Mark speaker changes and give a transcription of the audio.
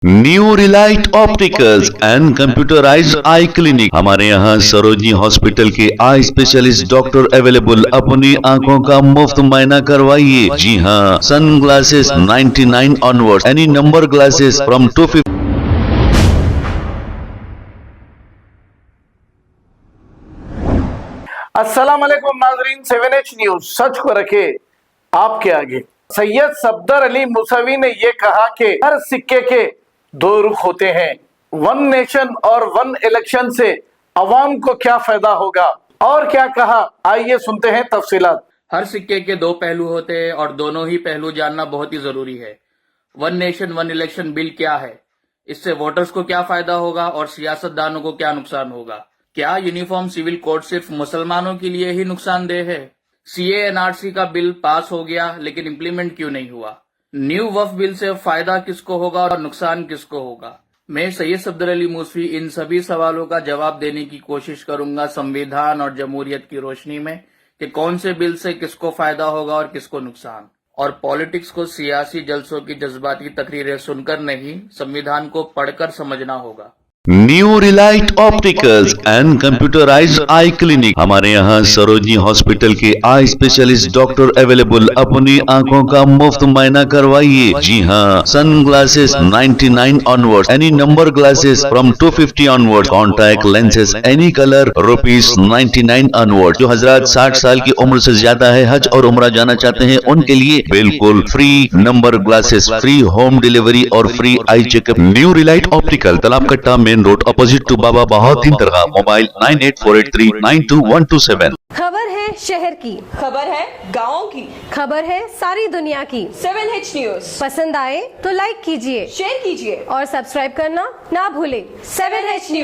Speaker 1: New Relight opticals and computerised I clinic. हमारे यहाँ Sarojini hospital के आई स्पेशलिस्ट डॉक्टर अवेलेबल। अपनी आंखों का मुफ्त मुआयना करवाइए। जी हाँ, sun glasses 99 onward, any number glasses from 250।
Speaker 2: अस्सलाम वालेकुम नाजरीन, 7H न्यूज सच को रखे आपके आगे। सैयद सफदर अली मूसवी ने यह कहा कि हर सिक्के के दो रुख होते हैं। वन नेशन और वन इलेक्शन से अवाम को क्या फायदा होगा और क्या कहा, आइए सुनते हैं तफसीलात।
Speaker 3: हर सिक्के के दो पहलू होते हैं और दोनों ही पहलू जानना बहुत ही जरूरी है। One nation one election bill क्या है, इससे वोटर्स को क्या फायदा होगा और सियासतदानों को क्या नुकसान होगा। क्या यूनिफॉर्म सिविल कोड सिर्फ मुसलमानों के लिए ही नुकसानदेह है? सीए एनआरसी का बिल पास हो गया लेकिन इम्प्लीमेंट क्यों नहीं हुआ? न्यू वक्फ बिल से फायदा किसको होगा और नुकसान किसको होगा? मैं सैयद सफदर अली मूसवी इन सभी सवालों का जवाब देने की कोशिश करूंगा संविधान और जमहूरियत की रोशनी में कि कौन से बिल से किसको फायदा होगा और किसको नुकसान। और पॉलिटिक्स को सियासी जलसों की जज्बाती तकरीरें सुनकर नहीं, संविधान को पढ़कर समझना होगा।
Speaker 1: New Relight opticals and computerised I clinic. हमारे यहाँ सरोजनी हॉस्पिटल के आई स्पेशलिस्ट डॉक्टर अवेलेबल। अपनी आंखों का मुफ्त मुआयना करवाइए। जी हाँ, sun glasses 99 onward, any number glasses from 250 onward, contact lenses any colour ₹99 onward. जो हजरात 60 साल की उम्र से ज्यादा है, हज और उम्रा जाना चाहते हैं, उनके लिए बिल्कुल free number glasses, free home delivery और free eye checkup. New Relight optical, Talab Katta, main road, opposite to Baba Bahauddin दरगाह। मोबाइल 9848392127।
Speaker 4: खबर है शहर की,
Speaker 5: खबर है गाँव की,
Speaker 4: खबर है सारी दुनिया की।
Speaker 5: 7H न्यूज
Speaker 4: पसंद आए तो लाइक कीजिए,
Speaker 5: शेयर कीजिए
Speaker 4: और सब्सक्राइब करना ना भूले।
Speaker 5: 7H news.